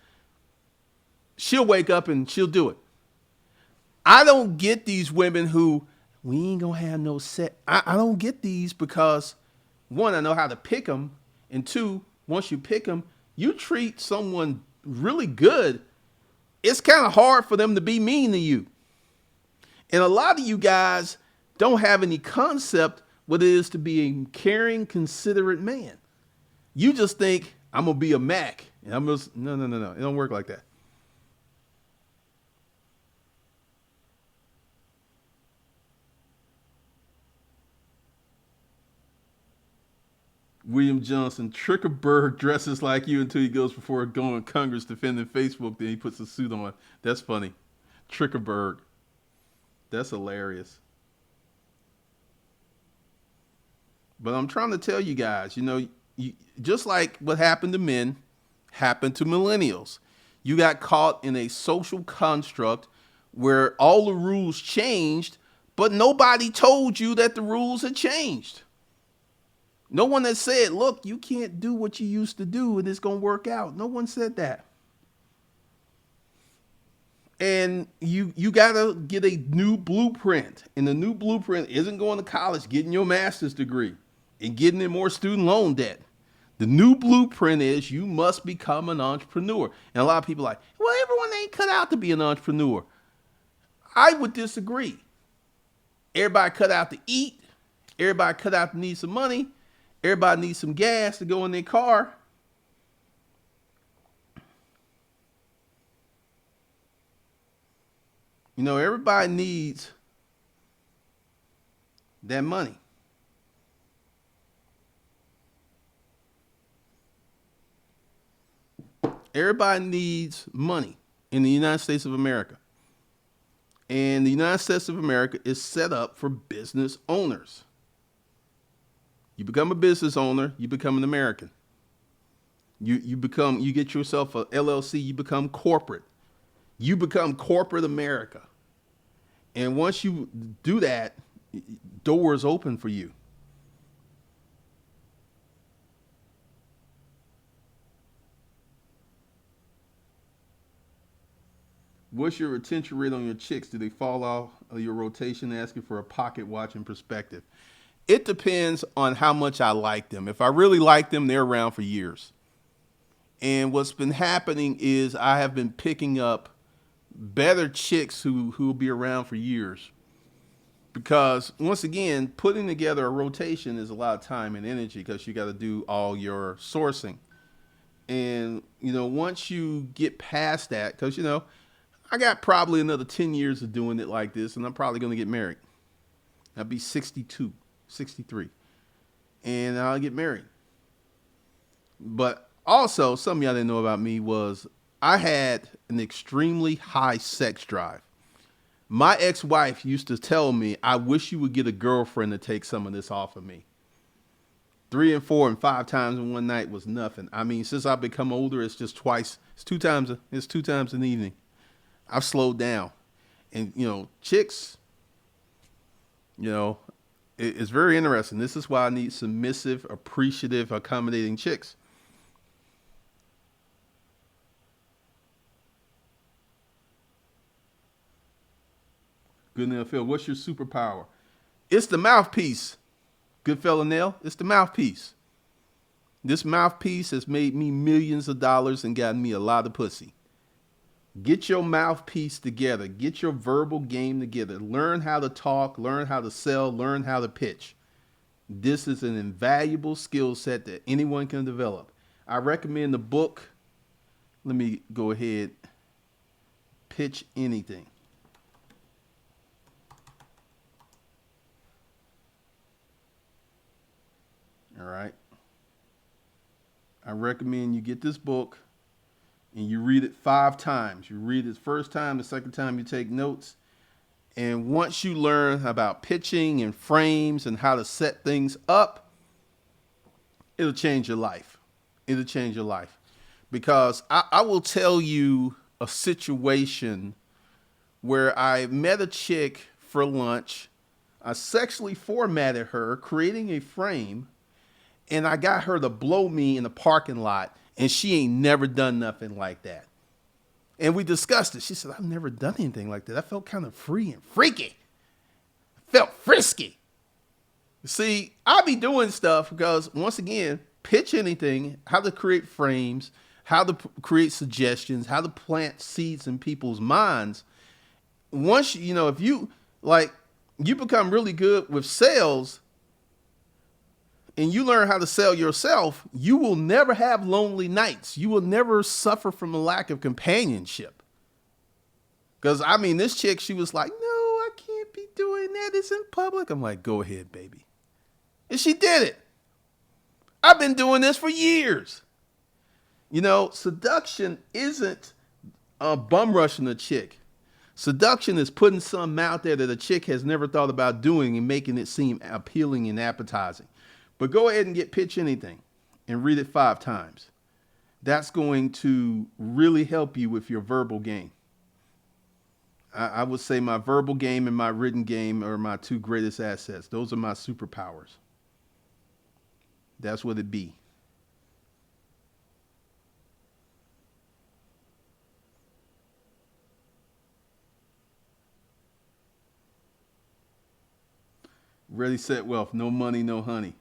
She'll wake up and she'll do it. I don't get these women who, we ain't gonna have no set. I don't get these because one, I know how to pick them. And two, once you pick them, you treat someone really good. It's kind of hard for them to be mean to you. And a lot of you guys don't have any concept what it is to be a caring, considerate man. You just think I'm going to be a Mac. And I'm just, no. It don't work like that. William Johnson, Trickerberg dresses like you until he goes before going Congress defending Facebook. Then he puts a suit on. That's funny. Trickerberg. That's hilarious. But I'm trying to tell you guys, just like what happened to men, happened to millennials. You got caught in a social construct where all the rules changed, but nobody told you that the rules had changed. No one has said, look, you can't do what you used to do and it's going to work out. No one said that. And you got to get a new blueprint. And the new blueprint isn't going to college, getting your master's degree and getting in more student loan debt. The new blueprint is you must become an entrepreneur. And a lot of people are like, well, everyone ain't cut out to be an entrepreneur. I would disagree. Everybody cut out to eat. Everybody cut out to need some money. Everybody needs some gas to go in their car. Everybody needs that money. Everybody needs money in the United States of America. And the United States of America is set up for business owners. You become a business owner, you become an American. You get yourself a LLC, you become corporate. You become corporate America. And once you do that, doors open for you. What's your retention rate on your chicks? Do they fall off of your rotation asking for a pocket watch and perspective? It depends on how much I like them. If I really like them, they're around for years. And what's been happening is I have been picking up better chicks who will be around for years. Because once again, putting together a rotation is a lot of time and energy because you got to do all your sourcing. And, once you get past that, because, I got probably another 10 years of doing it like this, and I'm probably going to get married. I'll be 62, 63, and I'll get married. But also, something y'all didn't know about me was I had an extremely high sex drive. My ex-wife used to tell me, I wish you would get a girlfriend to take some of this off of me. 3 and 4 and 5 times in one night was nothing. I mean, since I've become older, it's just twice. It's two times in the evening. I've slowed down. And, chicks, it's very interesting. This is why I need submissive, appreciative, accommodating chicks. Good Nail Phil, what's your superpower? It's the mouthpiece. Good fella Nail, it's the mouthpiece. This mouthpiece has made me millions of dollars and gotten me a lot of pussy. Get your mouthpiece together. Get your verbal game together. Learn how to talk, learn how to sell, learn how to pitch. This is an invaluable skill set that anyone can develop. I recommend the book. Let me go ahead. Pitch Anything. All right. I recommend you get this book and you read it 5 times. You read it the first time, the second time you take notes. And once you learn about pitching and frames and how to set things up, it'll change your life. It'll change your life. Because I will tell you a situation where I met a chick for lunch. I sexually formatted her, creating a frame, and I got her to blow me in the parking lot, and she ain't never done nothing like that. And we discussed it. She said, I've never done anything like that. I felt kind of free and freaky. I felt frisky. See, I be doing stuff because, once again, pitch anything, how to create frames, how to create suggestions, how to plant seeds in people's minds. Once, if you, you become really good with sales, and you learn how to sell yourself, you will never have lonely nights. You will never suffer from a lack of companionship. Because, this chick, she was like, no, I can't be doing that. It's in public. I'm like, go ahead, baby. And she did it. I've been doing this for years. Seduction isn't bum rushing a chick. Seduction is putting something out there that a chick has never thought about doing and making it seem appealing and appetizing. But go ahead and get Pitch Anything and read it 5 times. That's going to really help you with your verbal game. I would say my verbal game and my written game are my 2 greatest assets. Those are my superpowers. That's what it be. Ready, set, wealth. No money, no honey.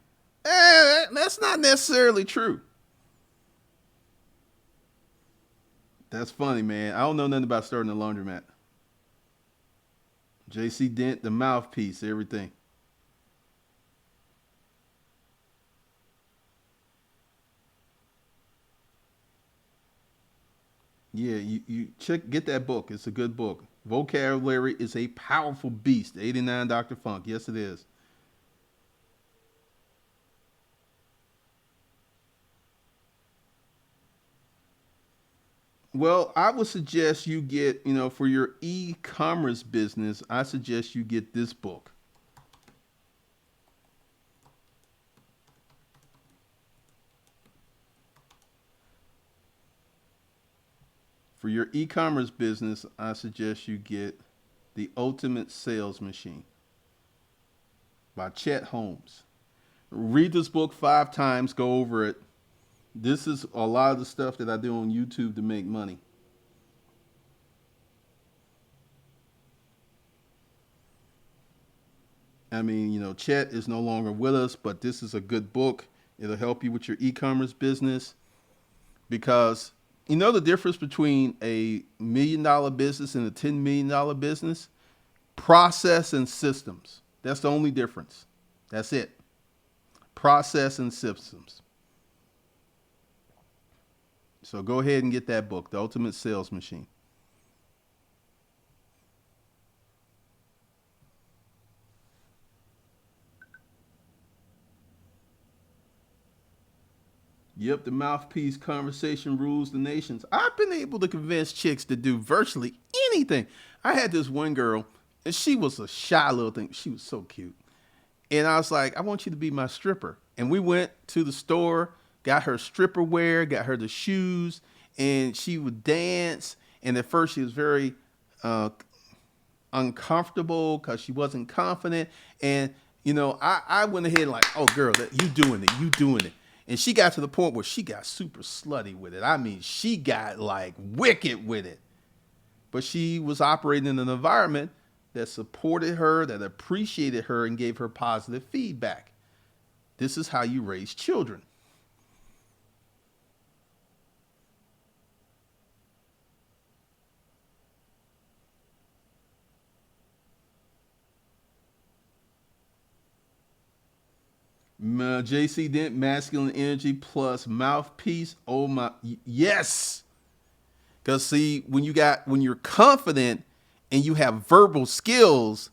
That's not necessarily true. That's funny, man. I don't know nothing about starting a laundromat. JC Dent, the mouthpiece, everything. Yeah, you get that book. It's a good book. Vocabulary is a powerful beast. 89 Dr. Funk. Yes, it is. Well, I would suggest you get, for your e-commerce business, I suggest you get this book. For your e-commerce business, I suggest you get The Ultimate Sales Machine by Chet Holmes. Read this book 5 times, go over it. This is a lot of the stuff that I do on YouTube to make money. I mean, Chet is no longer with us, but this is a good book. It'll help you with your e-commerce business because you know the difference between a $1 million business and a $10 million business? Process and systems. That's the only difference. That's it. Process and systems. So go ahead and get that book, The Ultimate Sales Machine. Yep, the mouthpiece conversation rules the nations. I've been able to convince chicks to do virtually anything. I had this one girl, and she was a shy little thing. She was so cute. And I was like, I want you to be my stripper. And we went to the store, got her stripper wear, got her the shoes, and she would dance. And at first, she was very uh, uncomfortable because she wasn't confident. And, I went ahead and like, oh, girl, you doing it, you doing it. And she got to the point where she got super slutty with it. I mean, she got like wicked with it. But she was operating in an environment that supported her, that appreciated her, and gave her positive feedback. This is how you raise children. JC Dent, masculine energy plus mouthpiece. Oh my, yes. Because see, when you're confident and you have verbal skills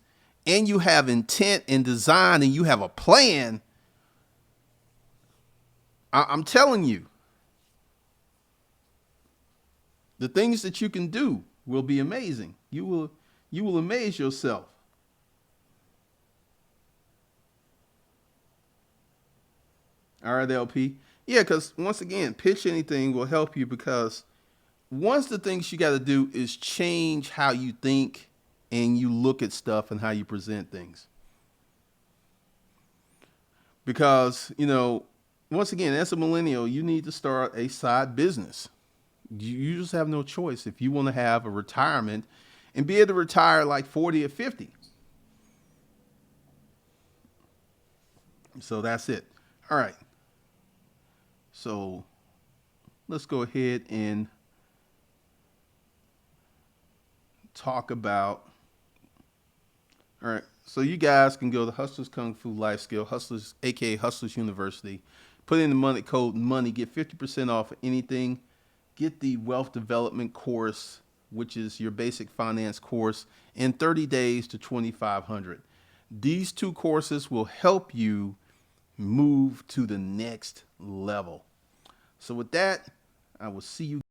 and you have intent and design and you have a plan, I'm telling you, the things that you can do will be amazing. You will amaze yourself. All right, LP. Yeah, because once again, pitch anything will help you because once the things you got to do is change how you think and you look at stuff and how you present things. Because, once again, as a millennial, you need to start a side business. You just have no choice if you want to have a retirement and be able to retire like 40 or 50. So that's it. All right. So let's go ahead and talk about. All right. So you guys can go to Hustlers Kung Fu Life Skill, Hustlers, aka Hustlers University. Put in the money code money, get 50% off of anything. Get the wealth development course, which is your basic finance course, in 30 days to 2,500. These two courses will help you move to the next level. So with that, I will see you